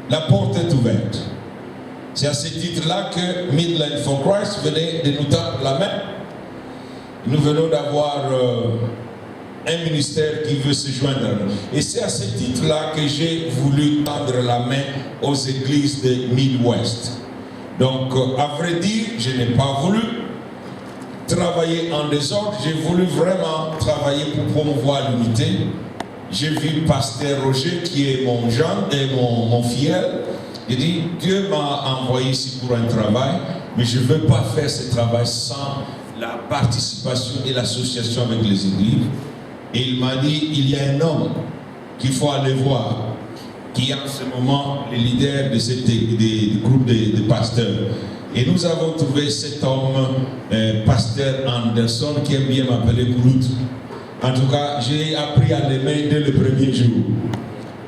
la porte est ouverte. C'est à ce titre-là que Midland for Christ venait de nous tendre la main. Nous venons d'avoir un ministère qui veut se joindre à nous. Et c'est à ce titre-là que j'ai voulu tendre la main aux églises de Midwest. Donc, à vrai dire, je n'ai pas voulu travailler en désordre. J'ai voulu vraiment travailler pour promouvoir l'unité. J'ai vu Pasteur Roger, qui est mon jeune et mon filleul. Il dit, Dieu m'a envoyé ici pour un travail, mais je ne veux pas faire ce travail sans la participation et l'association avec les églises. Et il m'a dit, il y a un homme qu'il faut aller voir, qui est en ce moment le leader de des groupes de pasteurs. Et nous avons trouvé cet homme, Pasteur Anderson, qui aime bien m'appeler Groot. En tout cas, j'ai appris à l'aimer dès le premier jour.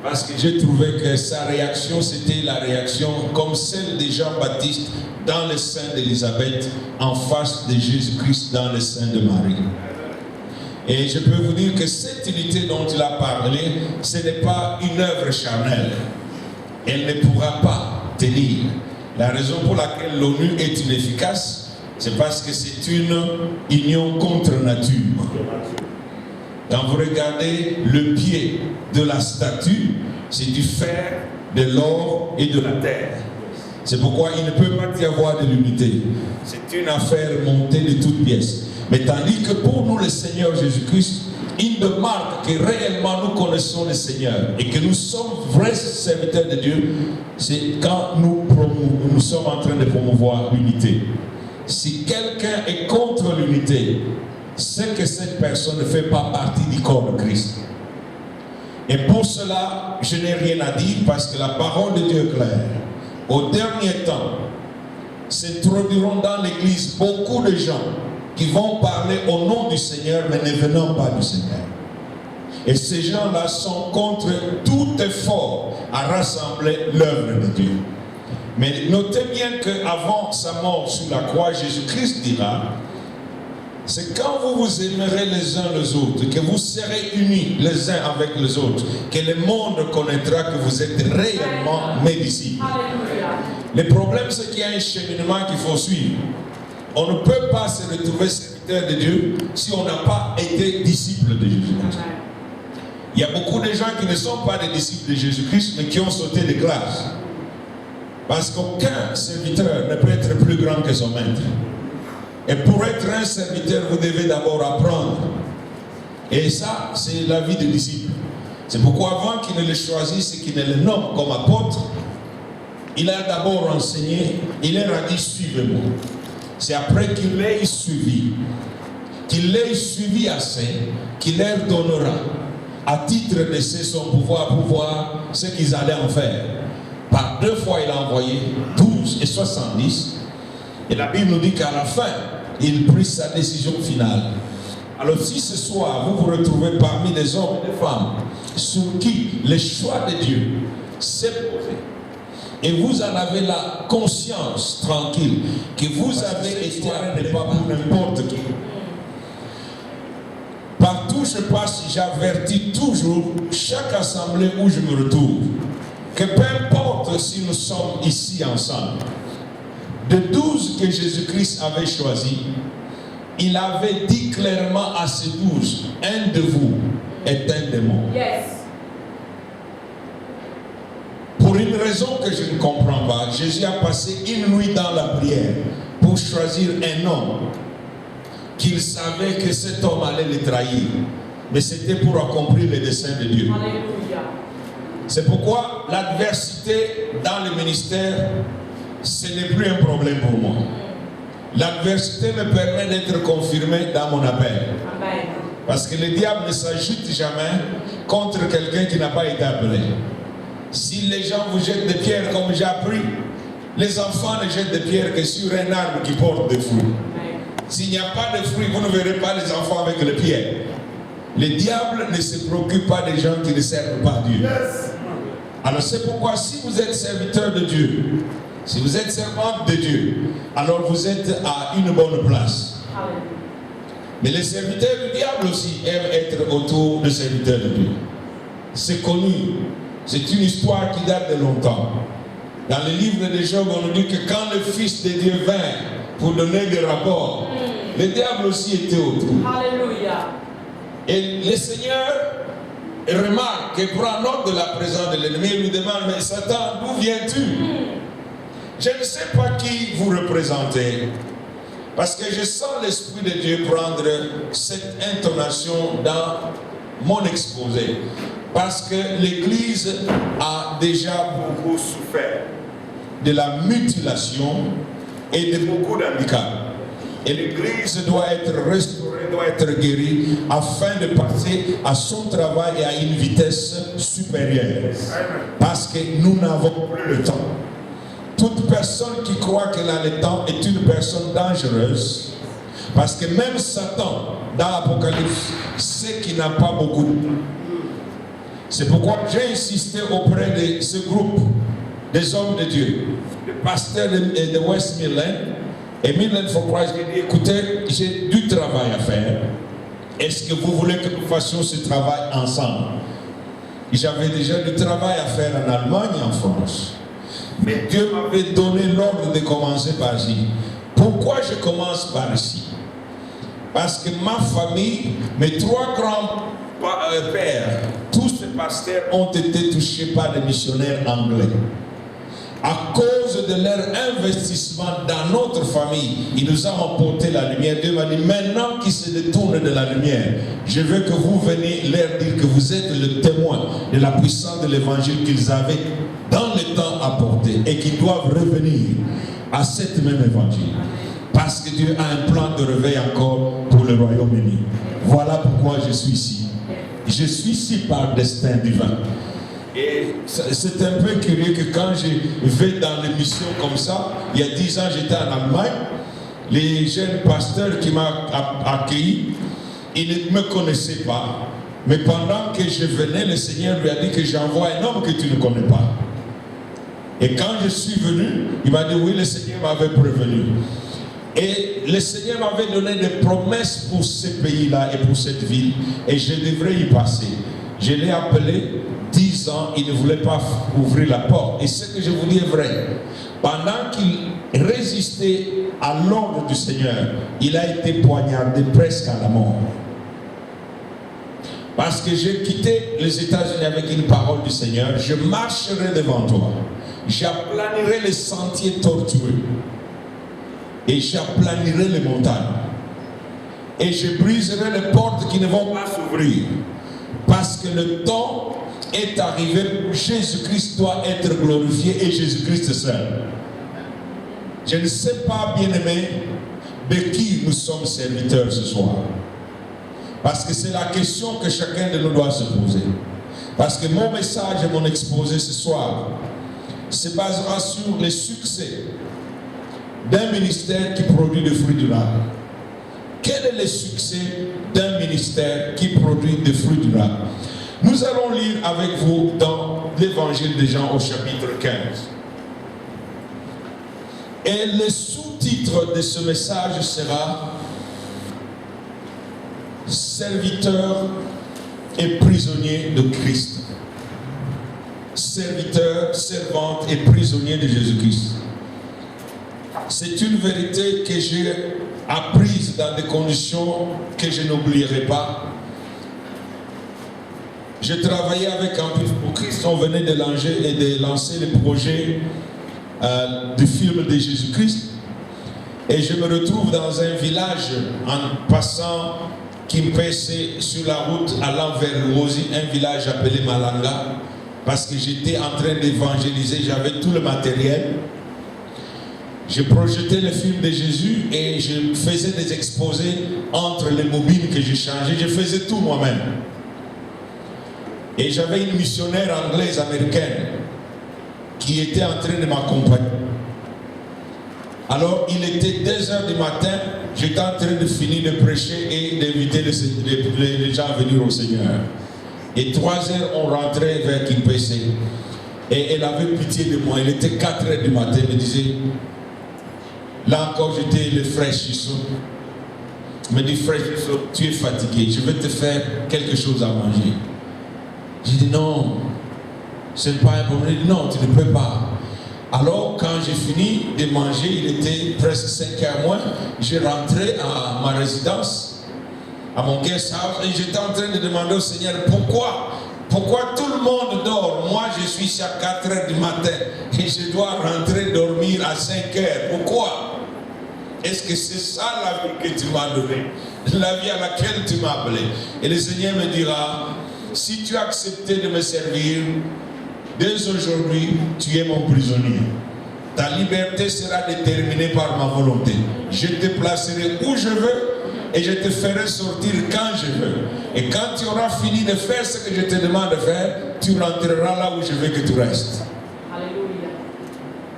Parce que j'ai trouvé que sa réaction, c'était la réaction comme celle de Jean-Baptiste dans le sein d'Élisabeth, en face de Jésus-Christ dans le sein de Marie. Et je peux vous dire que cette unité dont il a parlé, ce n'est pas une œuvre charnelle. Elle ne pourra pas tenir. La raison pour laquelle l'ONU est inefficace, c'est parce que c'est une union contre nature. Quand vous regardez le pied de la statue, c'est du fer, de l'or et de la terre. C'est pourquoi il ne peut pas y avoir de l'unité. C'est une affaire montée de toutes pièces. Mais tandis que pour nous, le Seigneur Jésus-Christ, une des marques que réellement nous connaissons le Seigneur et que nous sommes vrais serviteurs de Dieu, c'est quand nous sommes en train de promouvoir l'unité. Si quelqu'un est contre l'unité, c'est que cette personne ne fait pas partie du corps de Christ. Et pour cela, je n'ai rien à dire parce que la parole de Dieu est claire. Au dernier temps, s'introduiront dans l'église beaucoup de gens qui vont parler au nom du Seigneur, mais ne venant pas du Seigneur. Et ces gens-là sont contre tout effort à rassembler l'œuvre de Dieu. Mais notez bien qu'avant sa mort sur la croix, Jésus-Christ dira, c'est quand vous vous aimerez les uns les autres, que vous serez unis les uns avec les autres, que le monde connaîtra que vous êtes réellement mes disciples. Le problème, c'est qu'il y a un cheminement qu'il faut suivre. On ne peut pas se retrouver serviteur de Dieu si on n'a pas été disciple de Jésus-Christ. Il y a beaucoup de gens qui ne sont pas des disciples de Jésus-Christ, mais qui ont sauté de classe. Parce qu'aucun serviteur ne peut être plus grand que son maître. Et pour être un serviteur, vous devez d'abord apprendre. Et ça, c'est la vie des disciples. C'est pourquoi avant qu'il ne le choisisse et qu'il ne le nomme comme apôtre, il a d'abord enseigné, il leur a dit suivez-moi. C'est après qu'il l'ait suivi assez, qu'il leur donnera, à titre de son pouvoir, pour voir ce qu'ils allaient en faire. Par 2 fois, il a envoyé 12 et 70. Et la Bible nous dit qu'à la fin, il prit sa décision finale. Alors si ce soir, vous vous retrouvez parmi des hommes et des femmes sur qui le choix de Dieu s'est posé, et vous en avez la conscience tranquille que vous avez été appelé pas pour n'importe qui. Partout où je passe, j'avertis toujours chaque assemblée où je me retrouve que peu importe si nous sommes ici ensemble, de 12 que Jésus-Christ avait choisi, il avait dit clairement à ces 12, un de vous est un démon. Yes. Pour une raison que je ne comprends pas, Jésus a passé une nuit dans la prière pour choisir un homme qu'il savait que cet homme allait le trahir. Mais c'était pour accomplir les desseins de Dieu. Alléluia. C'est pourquoi l'adversité dans le ministère, ce n'est plus un problème pour moi. L'adversité me permet d'être confirmé dans mon appel. Amen. Parce que le diable ne s'ajoute jamais contre quelqu'un qui n'a pas été appelé. Si les gens vous jettent des pierres comme j'ai appris, les enfants ne jettent des pierres que sur un arbre qui porte des fruits. S'il n'y a pas de fruits, vous ne verrez pas les enfants avec les pierres. Le diable ne se préoccupe pas des gens qui ne servent pas Dieu. Alors c'est pourquoi si vous êtes serviteur de Dieu, si vous êtes servante de Dieu, alors vous êtes à une bonne place. Mais les serviteurs du diable aussi aiment être autour des serviteurs de Dieu. C'est connu. C'est une histoire qui date de longtemps. Dans le livre de Job, on nous dit que quand le Fils de Dieu vint pour donner des rapports, le diable aussi était autour. Alléluia. Et le Seigneur remarque et prend note de la présence de l'ennemi et lui demande, mais Satan, d'où viens-tu? Je ne sais pas qui vous représentez, parce que je sens l'Esprit de Dieu prendre cette intonation dans mon exposé. Parce que l'Église a déjà beaucoup souffert de la mutilation et de beaucoup d'handicaps. Et l'Église doit être restaurée, doit être guérie, afin de passer à son travail et à une vitesse supérieure. Parce que nous n'avons plus le temps. Toute personne qui croit qu'elle a le temps est une personne dangereuse. Parce que même Satan, dans l'Apocalypse, sait qu'il n'a pas beaucoup de temps. C'est pourquoi j'ai insisté auprès de ce groupe des hommes de Dieu, le pasteur de West Midland et Midland for Christ. J'ai dit, écoutez, j'ai du travail à faire. Est-ce que vous voulez que nous fassions ce travail ensemble? J'avais déjà du travail à faire en Allemagne et en France. Mais Dieu m'avait donné l'ordre de commencer par ici. Pourquoi je commence par ici? Parce que ma famille, mes 3 grands-pères, tous ces pasteurs ont été touchés par des missionnaires anglais. À cause de leur investissement dans notre famille, ils nous ont apporté la lumière. Dieu m'a dit, maintenant qu'ils se détournent de la lumière, je veux que vous veniez leur dire que vous êtes le témoin de la puissance de l'évangile qu'ils avaient dans le temps apporté et qu'ils doivent revenir à cette même évangile. Parce que Dieu a un plan de réveil encore pour le Royaume-Uni. Voilà pourquoi je suis ici. Je suis ici par destin divin. Et c'est un peu curieux que quand je vais dans les missions comme ça, il y a 10 ans j'étais en Allemagne, les jeunes pasteurs qui m'ont accueilli, ils ne me connaissaient pas. Mais pendant que je venais, le Seigneur lui a dit que j'envoie un homme que tu ne connais pas. Et quand je suis venu, il m'a dit oui, le Seigneur m'avait prévenu. Et le Seigneur m'avait donné des promesses pour ce pays-là et pour cette ville. Et je devrais y passer. Je l'ai appelé, 10 ans, il ne voulait pas ouvrir la porte. Et ce que je vous dis est vrai. Pendant qu'il résistait à l'ordre du Seigneur, il a été poignardé presque à la mort. Parce que j'ai quitté les États-Unis avec une parole du Seigneur. Je marcherai devant toi. J'aplanirai les sentiers tortueux. Et j'aplanirai les montagnes. Et je briserai les portes qui ne vont pas s'ouvrir. Parce que le temps est arrivé où Jésus-Christ doit être glorifié et Jésus-Christ seul. Je ne sais pas, bien-aimé, de qui nous sommes serviteurs ce soir. Parce que c'est la question que chacun de nous doit se poser. Parce que mon message et mon exposé ce soir se basera sur les succès d'un ministère qui produit des fruits durables. Quel est le succès d'un ministère qui produit des fruits durables? Nous allons lire avec vous dans l'évangile de Jean au chapitre 15. Et le sous-titre de ce message sera « Serviteur et prisonnier de Christ ». Serviteur, servante et prisonnier de Jésus-Christ. C'est une vérité que j'ai apprise dans des conditions que je n'oublierai pas. Je travaillais avec Campus pour Christ, on venait de lancer le projet du film de Jésus-Christ. Et je me retrouve dans un village en passant Kimpese sur la route allant vers Rosi, un village appelé Malanga, parce que j'étais en train d'évangéliser, j'avais tout le matériel. Je projetais le film de Jésus et je faisais des exposés entre les mobiles que j'ai changés. Je faisais tout moi-même. Et j'avais une missionnaire anglaise américaine qui était en train de m'accompagner. Alors il était 2h du matin, j'étais en train de finir de prêcher et d'inviter les gens à venir au Seigneur. Et 3h on rentrait vers Kimpese. Et elle avait pitié de moi. Il était 4h du matin, elle me disait, là encore j'étais le frère Chisso. Il me dit, frère Chisso, tu es fatigué, je vais te faire quelque chose à manger. J'ai dit non, Ce n'est pas un problème. Il dit non, tu ne peux pas. Alors, quand j'ai fini de manger, il était presque 5h moins, j'ai rentré à ma résidence, à mon guest house, et j'étais en train de demander au Seigneur pourquoi tout le monde dort. Moi, je suis ici à 4h du matin et je dois rentrer dormir à 5h. Pourquoi? Est-ce que c'est ça la vie que tu m'as donnée? La vie à laquelle tu m'as appelé? Et le Seigneur me dira, si tu as accepté de me servir, dès aujourd'hui, tu es mon prisonnier. Ta liberté sera déterminée par ma volonté. Je te placerai où je veux et je te ferai sortir quand je veux. Et quand tu auras fini de faire ce que je te demande de faire, tu rentreras là où je veux que tu restes. Alléluia.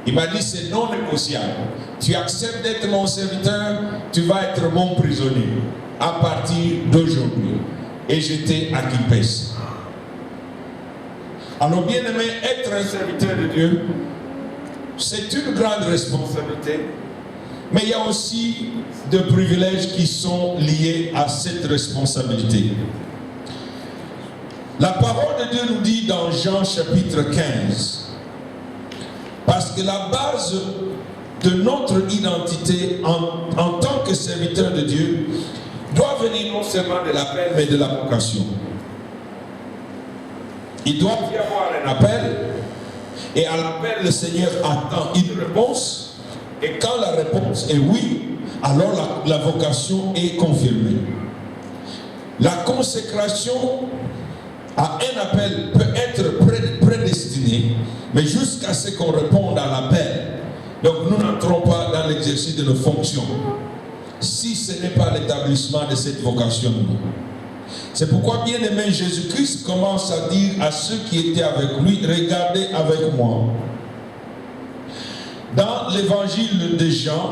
Il m'a dit, c'est non négociable. Tu acceptes d'être mon serviteur, tu vas être mon prisonnier à partir d'aujourd'hui. Et je t'ai acquitté. Alors bien aimé, être un serviteur de Dieu, c'est une grande responsabilité, mais il y a aussi des privilèges qui sont liés à cette responsabilité. La parole de Dieu nous dit dans Jean chapitre 15, parce que la base de notre identité en tant que serviteur de Dieu doit venir non seulement de l'appel, mais de la vocation. Il doit y avoir un appel, et à l'appel, le Seigneur attend une réponse, et quand la réponse est oui, alors la vocation est confirmée. La consécration à un appel peut être prédestinée, mais jusqu'à ce qu'on réponde à l'appel. Donc nous n'entrons pas dans l'exercice de nos fonctions, si ce n'est pas l'établissement de cette vocation. C'est pourquoi, bien aimé, Jésus-Christ commence à dire à ceux qui étaient avec lui, regardez avec moi. Dans l'évangile de Jean,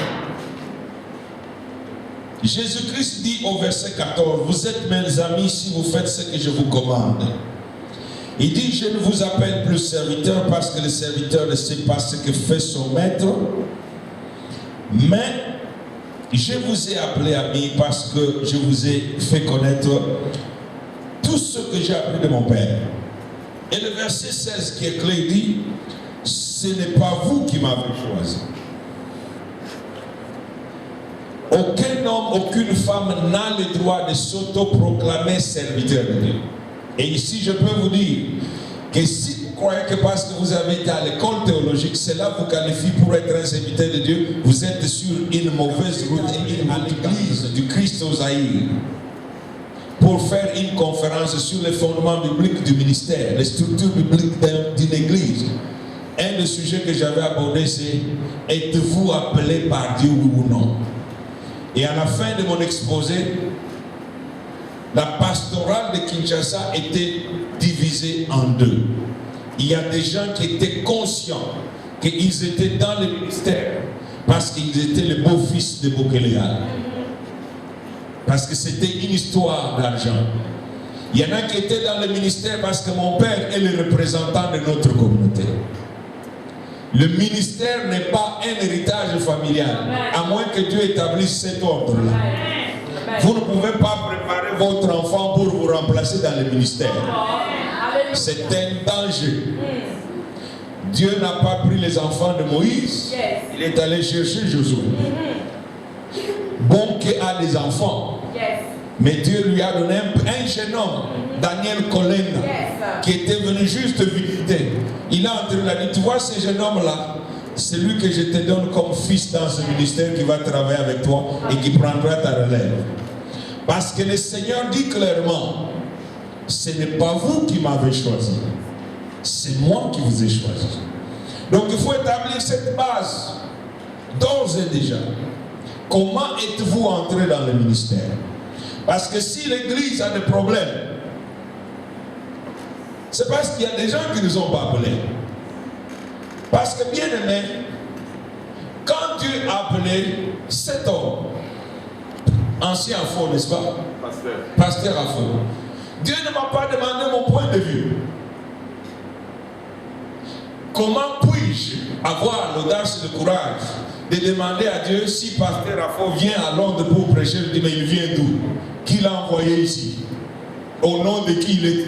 Jésus-Christ dit au verset 14, vous êtes mes amis si vous faites ce que je vous commande. Il dit, je ne vous appelle plus serviteur parce que le serviteur ne sait pas ce que fait son maître, mais je vous ai appelé amis parce que je vous ai fait connaître tout ce que j'ai appris de mon Père. Et le verset 16 qui est clé dit, ce n'est pas vous qui m'avez choisi. Aucun homme, aucune femme n'a le droit de s'autoproclamer serviteur de Dieu. Et ici, je peux vous dire que si vous croyez que parce que vous avez été à l'école théologique, cela vous qualifie pour être un serviteur de Dieu, vous êtes sur une mauvaise route à l'église du Christ aux Zaïre pour faire une conférence sur les fondements bibliques du ministère, les structures bibliques d'une église. Un des sujets que j'avais abordé, c'est êtes-vous appelé par Dieu, oui ou non? Et à la fin de mon exposé, la pastorale de Kinshasa était divisée en deux. Il y a des gens qui étaient conscients qu'ils étaient dans le ministère parce qu'ils étaient les beaux-fils de Bokeléa. Parce que c'était une histoire d'argent. Il y en a qui étaient dans le ministère parce que mon père est le représentant de notre communauté. Le ministère n'est pas un héritage familial, à moins que Dieu établisse cet ordre-là. Vous ne pouvez pas préparer votre enfant pour vous remplacer dans le ministère. C'est un danger. Dieu n'a pas pris les enfants de Moïse. Il est allé chercher Josué. Bon qu'il a des enfants. Mais Dieu lui a donné un jeune homme, Daniel Kolenda, qui était venu juste visiter. Il a entré, il a dit, tu vois ce jeune homme-là, c'est lui que je te donne comme fils dans ce ministère qui va travailler avec toi et qui prendra ta relève. Parce que le Seigneur dit clairement, ce n'est pas vous qui m'avez choisi, c'est moi qui vous ai choisi. Donc il faut établir cette base d'ores et déjà. Comment êtes-vous entré dans le ministère? Parce que si l'église a des problèmes, c'est parce qu'il y a des gens qui ne nous ont pas appelés. Parce que bien aimé, quand Dieu a appelé cet homme, ancien Afo, n'est-ce pas? Pasteur Afo. Dieu ne m'a pas demandé mon point de vue. Comment puis-je avoir l'audace et le courage de demander à Dieu si Pasteur Afo vient à Londres pour prêcher? Je dis, mais il vient d'où? Qui l'a envoyé ici? Au nom de qui il est?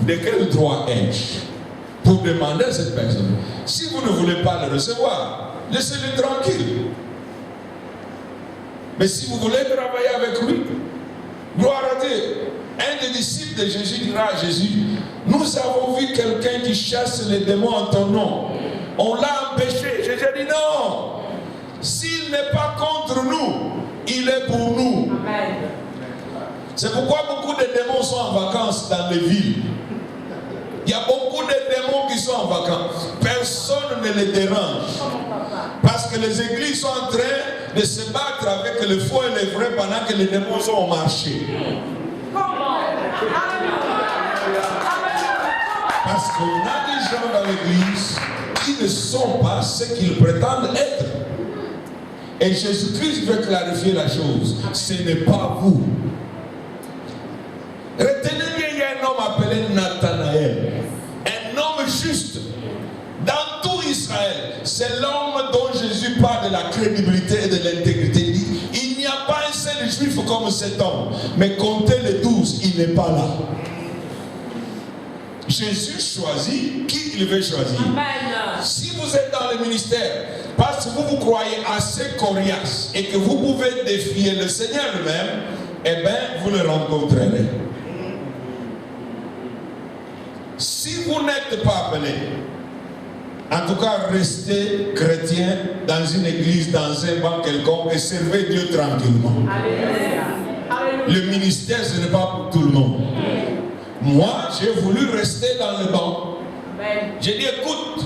De quel droit ai-je? pour demander à cette personne. Si vous ne voulez pas le recevoir, laissez-le tranquille. Mais si vous voulez travailler avec lui, gloire à Dieu. Un des disciples de Jésus dira à Jésus, nous avons vu quelqu'un qui chasse les démons en ton nom. On l'a empêché. Jésus a dit non. S'il n'est pas contre nous, il est pour nous. Amen. C'est pourquoi beaucoup de démons sont en vacances dans les villes. Il y a beaucoup de démons qui sont en vacances. Personne ne les dérange. Parce que les églises sont en train de se battre avec le faux et le vrai pendant que les démons sont au marché. Parce qu'on a des gens dans l'église qui ne sont pas ce qu'ils prétendent être. Et Jésus-Christ veut clarifier la chose. Ce n'est pas vous. Retenez bien, il y a un homme appelé Nathanaël. Un homme juste. Dans tout Israël, c'est l'homme dont Jésus parle de la crédibilité et de l'intégrité. Il dit, il n'y a pas un seul juif comme cet homme. Mais comptez les 12, il n'est pas là. Jésus choisit qui il veut choisir. Amen. Si vous êtes dans le ministère, parce que vous croyez assez coriace et que vous pouvez défier le Seigneur lui-même, eh bien, vous le rencontrerez. Si vous n'êtes pas appelé, en tout cas, restez chrétien dans une église, dans un banc quelconque et servez Dieu tranquillement. Alléluia. Le ministère, ce n'est pas pour tout le monde. Moi, j'ai voulu rester dans le banc. J'ai dit, écoute,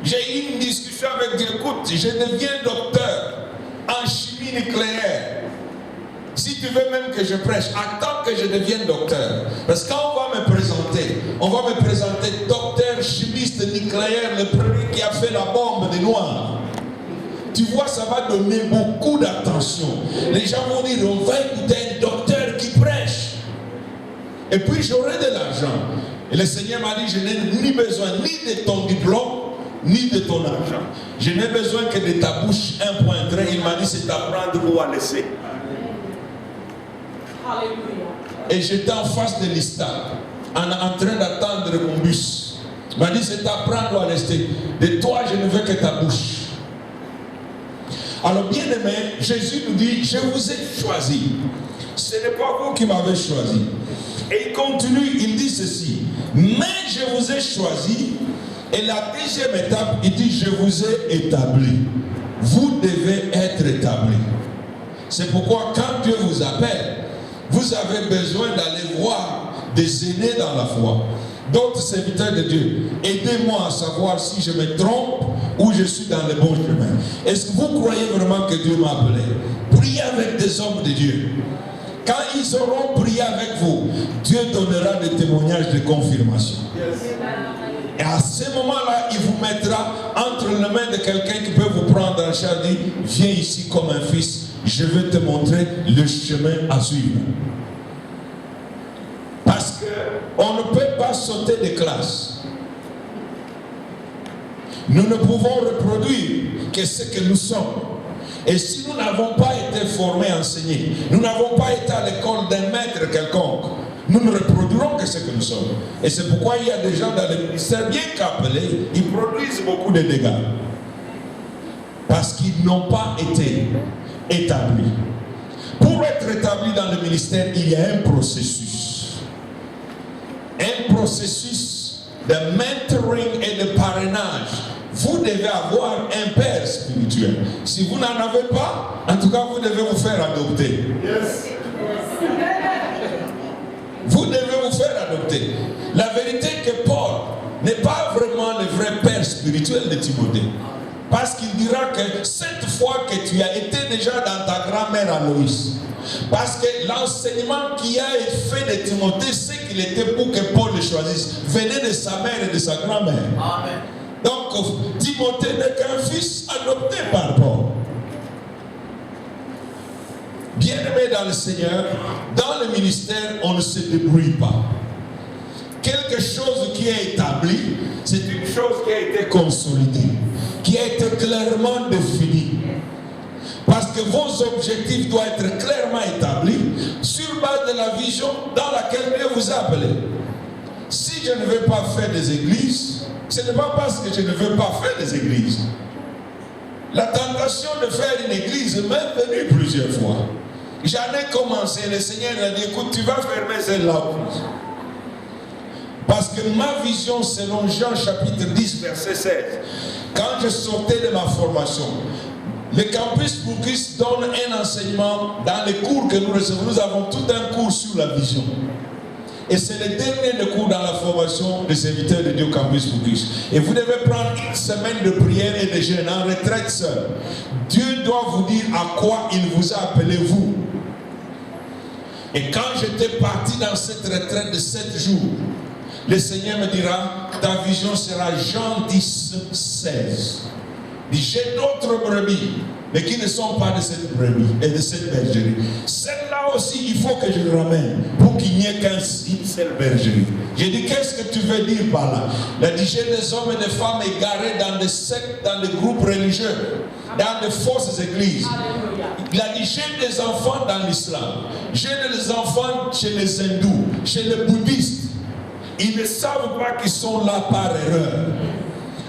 j'ai eu une discussion avec Dieu, écoute, je deviens docteur en chimie nucléaire. Si tu veux même que je prêche, attends que je devienne docteur. Parce que quand on va me présenter docteur chimiste nucléaire, le premier qui a fait la bombe des Noirs. Tu vois, ça va donner beaucoup d'attention. Les gens vont dire, on va écouter un docteur qui prêche. Et puis j'aurai de l'argent. Et le Seigneur m'a dit, je n'ai ni besoin ni de ton diplôme, ni de ton argent. Je n'ai besoin que de ta bouche, un point trait. Il m'a dit, c'est à prendre ou à laisser. Alléluia. Et j'étais en face de l'Istad, en train d'attendre mon bus. Il m'a dit, c'est à prendre ou à rester. De toi, je ne veux que ta bouche. Alors, bien aimé, Jésus nous dit, je vous ai choisi. Ce n'est pas vous qui m'avez choisi. Et il continue, il dit ceci. Mais je vous ai choisi. Et la deuxième étape, il dit, je vous ai établi. Vous devez être établi. C'est pourquoi quand Dieu vous appelle, vous avez besoin d'aller voir des aînés dans la foi, d'autres serviteurs de Dieu. Aidez-moi à savoir si je me trompe ou je suis dans le bon chemin. Est-ce que vous croyez vraiment que Dieu m'a appelé? Priez avec des hommes de Dieu. Quand ils auront prié avec vous, Dieu donnera des témoignages de confirmation. Et à ce moment-là, il vous mettra entre les mains de quelqu'un qui peut vous prendre en charge et dire, viens ici comme un fils. Je vais te montrer le chemin à suivre. Parce qu'on ne peut pas sauter de classe. Nous ne pouvons reproduire que ce que nous sommes. Et si nous n'avons pas été formés, enseignés, nous n'avons pas été à l'école d'un maître quelconque, nous ne reproduirons que ce que nous sommes. Et c'est pourquoi il y a des gens dans le ministère bien qu'appelés, ils produisent beaucoup de dégâts. Parce qu'ils n'ont pas été établi. Pour être établi dans le ministère, il y a un processus. Un processus de mentoring et de parrainage. Vous devez avoir un père spirituel. Si vous n'en avez pas, en tout cas, vous devez vous faire adopter. Yes. Vous devez vous faire adopter. La vérité est que Paul n'est pas vraiment le vrai père spirituel de Timothée. Parce qu'il dira que cette fois que tu as été déjà dans ta grand-mère Aloïs, parce que l'enseignement qui a été fait de Timothée, c'est qu'il était pour que Paul le choisisse, venait de sa mère et de sa grand-mère. Amen. Donc Timothée n'est qu'un fils adopté par Paul. Bien-aimé dans le Seigneur, dans le ministère, on ne se débrouille pas. Quelque chose qui est établi, c'est une chose qui a été consolidée, qui a été clairement définie. Parce que vos objectifs doivent être clairement établis sur base de la vision dans laquelle Dieu vous a appelé. Si je ne veux pas faire des églises, ce n'est pas parce que je ne veux pas faire des églises. La tentation de faire une église m'est venue plusieurs fois. J'en ai commencé, le Seigneur m'a dit, écoute, tu vas fermer celle-là. Parce que ma vision, selon Jean chapitre 10, verset 16, quand je sortais de ma formation, le campus pour Christ donne un enseignement dans les cours que nous recevons. Nous avons tout un cours sur la vision. Et c'est le dernier cours dans la formation des serviteurs de Dieu Campus pour Christ. Et vous devez prendre une semaine de prière et de jeûne en retraite seul. Dieu doit vous dire à quoi il vous a appelé vous. Et quand j'étais parti dans cette retraite de 7 jours, le Seigneur me dira, ta vision sera Jean 10, 16. Il dit, j'ai d'autres brebis, mais qui ne sont pas de cette brebis et de cette bergerie. Celle-là aussi, il faut que je le ramène pour qu'il n'y ait qu'une seule bergerie. J'ai dit, qu'est-ce que tu veux dire par là? Il a dit, j'ai des hommes et des femmes égarés dans des sectes, dans des groupes religieux, dans de fausses églises. Il a dit, j'ai des enfants dans l'islam, j'ai des enfants chez les hindous, chez les bouddhistes. Ils ne savent pas qu'ils sont là par erreur.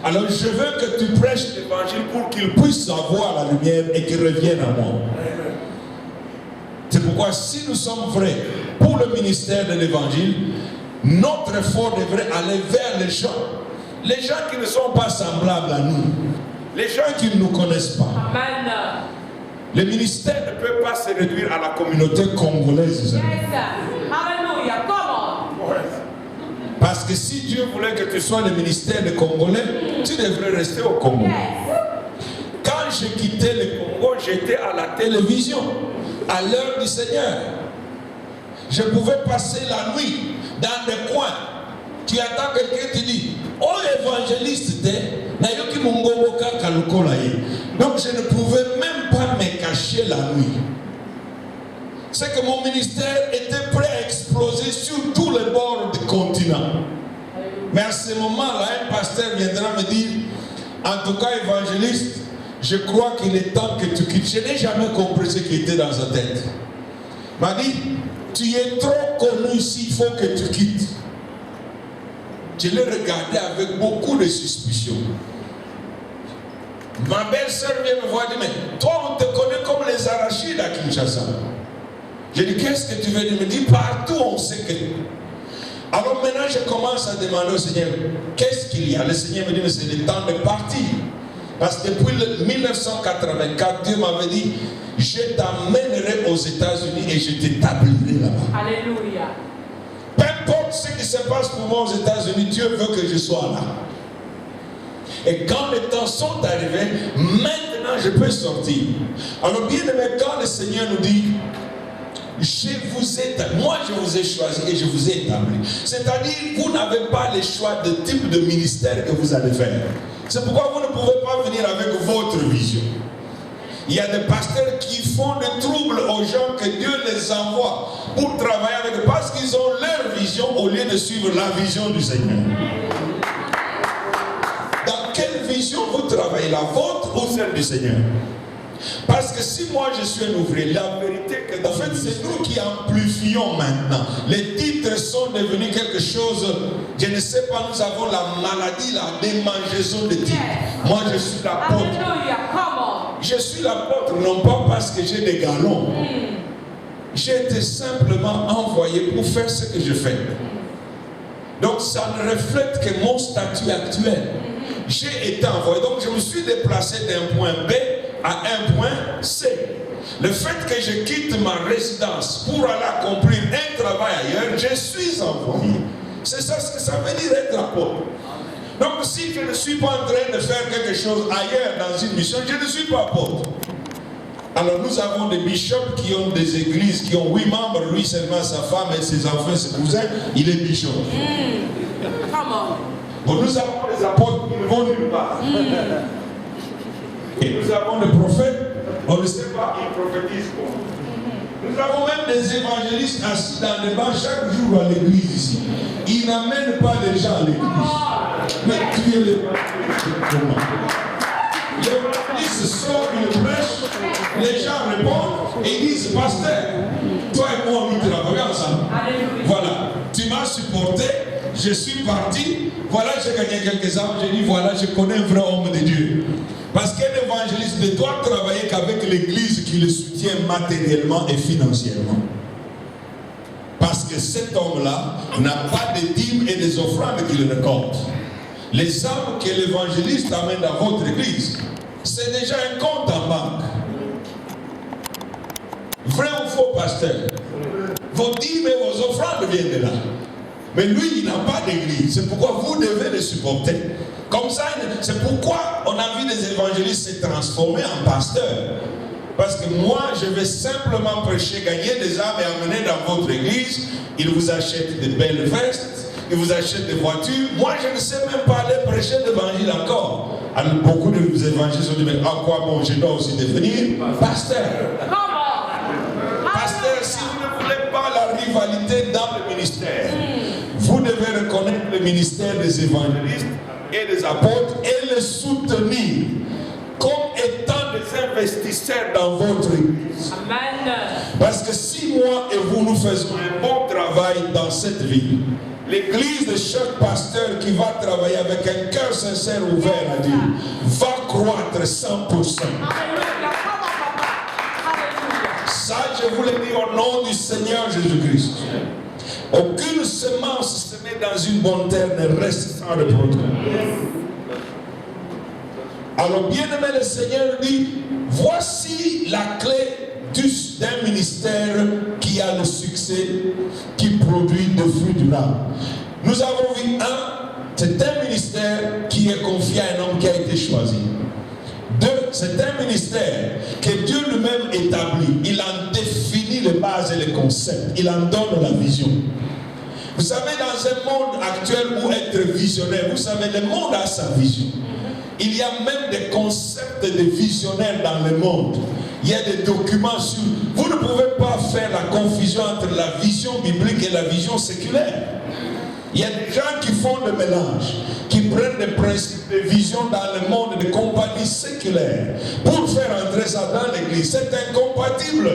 Alors je veux que tu prêches l'évangile pour qu'ils puissent avoir la lumière et qu'ils reviennent à moi. C'est pourquoi si nous sommes vrais pour le ministère de l'évangile, notre effort devrait aller vers les gens qui ne sont pas semblables à nous, les gens qui ne nous connaissent pas. Amen. Le ministère ne peut pas se réduire à la communauté congolaise. Yes. Alléluia. Parce que si Dieu voulait que tu sois le ministère des Congolais, tu devrais rester au Congo. Quand j'ai quitté le Congo, j'étais à la télévision, à l'heure du Seigneur. Je pouvais passer la nuit dans des coins. Tu attends quelqu'un qui dit, oh évangéliste, donc je ne pouvais même pas me cacher la nuit. C'est que mon ministère était prêt à exploser sur tous les bords du continent. Mais à ce moment-là, un pasteur viendra me dire, en tout cas évangéliste, je crois qu'il est temps que tu quittes. Je n'ai jamais compris ce qui était dans sa tête. Il m'a dit, tu es trop connu ici, il faut que tu quittes. Je l'ai regardé avec beaucoup de suspicion. Ma belle-sœur vient me voir et dit, mais toi on te connaît comme les arachides à Kinshasa. J'ai dit, qu'est-ce que tu veux dire? Il me dit, partout on sait que... Alors maintenant je commence à demander au Seigneur, qu'est-ce qu'il y a? Le Seigneur me dit, mais c'est le temps de partir. Parce que depuis 1984, Dieu m'avait dit, je t'amènerai aux États-Unis et je t'établirai là-bas. Alléluia. Peu importe ce qui se passe pour moi aux États-Unis, Dieu veut que je sois là. Et quand les temps sont arrivés, maintenant je peux sortir. Alors bien aimé, quand le Seigneur nous dit, moi je vous ai choisi et je vous ai établi. C'est-à-dire, vous n'avez pas le choix de type de ministère que vous allez faire. C'est pourquoi vous ne pouvez pas venir avec votre vision. Il y a des pasteurs qui font des troubles aux gens que Dieu les envoie pour travailler avec eux parce qu'ils ont leur vision au lieu de suivre la vision du Seigneur. Dans quelle vision vous travaillez, la vôtre ou celle du Seigneur? Parce que si moi je suis un ouvrier, la vérité que en fait c'est nous qui amplifions maintenant. Les titres sont devenus quelque chose, je ne sais pas, nous avons la maladie, la démangeaison de titres. Moi je suis l'apôtre. Je suis l'apôtre non pas parce que j'ai des galons. J'ai été simplement envoyé pour faire ce que je fais. Donc ça ne reflète que mon statut actuel. J'ai été envoyé, donc je me suis déplacé d'un point B à un point C. Le fait que je quitte ma résidence pour aller accomplir un travail ailleurs, je suis envoyé. C'est ça ce que ça veut dire être apôtre. Donc si je ne suis pas en train de faire quelque chose ailleurs dans une mission, je ne suis pas apôtre. Alors nous avons des bishops qui ont des églises, qui ont 8 membres, lui seulement sa femme et ses enfants, ses cousins, il est bishop. Bon, nous avons des apôtres qui ne vont nulle part. Et nous avons des prophètes, on ne sait pas, ils prophétisent quoi. Nous avons même des évangélistes assis dans les bancs chaque jour à l'église ici. Ils n'amènent pas les gens à l'église. Mais tu es l'évangéliste comment? L'évangéliste sort une prêche, les gens répondent et ils disent, pasteur, toi et moi nous travaillons ensemble. Voilà, tu m'as supporté, je suis parti, voilà, j'ai gagné quelques âmes, j'ai dit, voilà, je connais un vrai homme de Dieu. Parce qu'un évangéliste ne doit travailler qu'avec l'église qui le soutient matériellement et financièrement. Parce que cet homme-là n'a pas de dîmes et des offrandes qu'il récolte. Les âmes que l'évangéliste amène dans votre église, c'est déjà un compte en banque. Vrai ou faux, pasteur? Vos dîmes et vos offrandes viennent de là. Mais lui, il n'a pas d'église. C'est pourquoi vous devez le supporter. Comme ça, c'est pourquoi on a vu des évangélistes se transformer en pasteurs. Parce que moi, je vais simplement prêcher, gagner des âmes et amener dans votre église. Ils vous achètent de belles vestes, ils vous achètent des voitures. Moi, je ne sais même pas aller prêcher l'évangile encore. Alors, beaucoup de évangélistes ont dit, mais à quoi bon, je dois aussi devenir pasteur? Pasteur, si vous ne voulez pas la rivalité dans le ministère, vous devez reconnaître le ministère des évangélistes et des apôtres et le soutenir comme étant des investisseurs dans votre église. Amen. Parce que si moi et vous nous faisons un bon travail dans cette ville, l'église de chaque pasteur qui va travailler avec un cœur sincère ouvert à Dieu va croître 100%. Ça, je vous le dis au nom du Seigneur Jésus-Christ. Aucune semence semée dans une bonne terre ne reste sans reproduire. Alors, bien-aimé, le Seigneur dit, voici la clé d'un ministère qui a le succès, qui produit des fruits durables. Nous avons vu c'est un ministère qui est confié à un homme qui a été choisi. 2, c'est un ministère que Dieu lui-même établit. Il en définit les bases et les concepts. Il en donne la vision. Vous savez, dans un monde actuel où être visionnaire, vous savez, le monde a sa vision. Il y a même des concepts de visionnaires dans le monde. Il y a des documents sur... Vous ne pouvez pas faire la confusion entre la vision biblique et la vision séculaire. Il y a des gens qui font le mélange, qui prennent des principes de vision dans le monde de compagnies séculaires pour faire entrer ça dans l'église. C'est incompatible.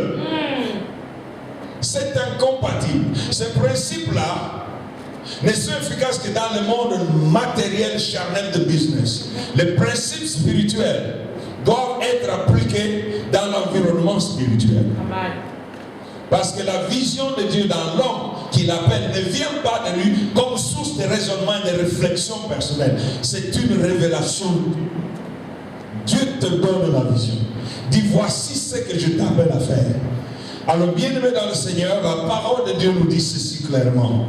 C'est incompatible. Ces principes-là ne sont efficaces que dans le monde matériel, charnel de business. Les principes spirituels doivent être appliqués dans l'environnement spirituel. Parce que la vision de Dieu dans l'homme qu'il appelle ne vient pas de lui comme source de raisonnement et de réflexion personnelle. C'est une révélation. Dieu te donne la vision. Dis, voici ce que je t'appelle à faire. Alors, bien-aimé dans le Seigneur, la parole de Dieu nous dit ceci clairement.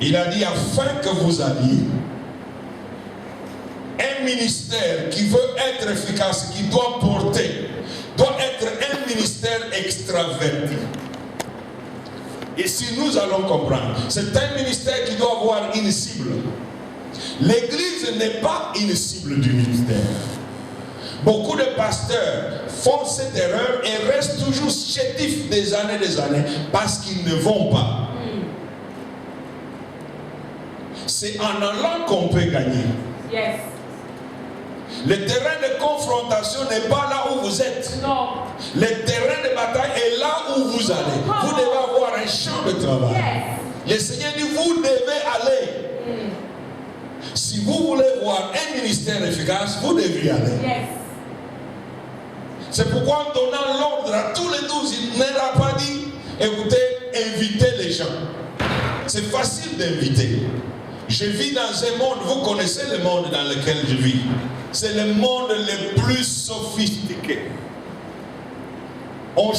Il a dit, afin que vous alliez, un ministère qui veut être efficace, qui doit porter, doit être un ministère extraverti. Ici, nous allons comprendre. C'est un ministère qui doit avoir une cible. L'église n'est pas une cible du ministère. Beaucoup de pasteurs font cette erreur et restent toujours chétifs des années parce qu'ils ne vont pas. C'est en allant qu'on peut gagner. Yes. Le terrain de confrontation n'est pas là où vous êtes. Non. Le terrain de bataille est là où vous allez. Vous devez avoir un champ de travail. Yes. Le Seigneur dit, vous devez aller. Si vous voulez voir un ministère efficace, vous devez y aller. Yes. C'est pourquoi en donnant l'ordre à tous les 12, il n'a pas dit, écoutez, invitez les gens. C'est facile d'inviter. Je vis dans un monde, vous connaissez le monde dans lequel je vis. C'est le monde le plus sophistiqué. On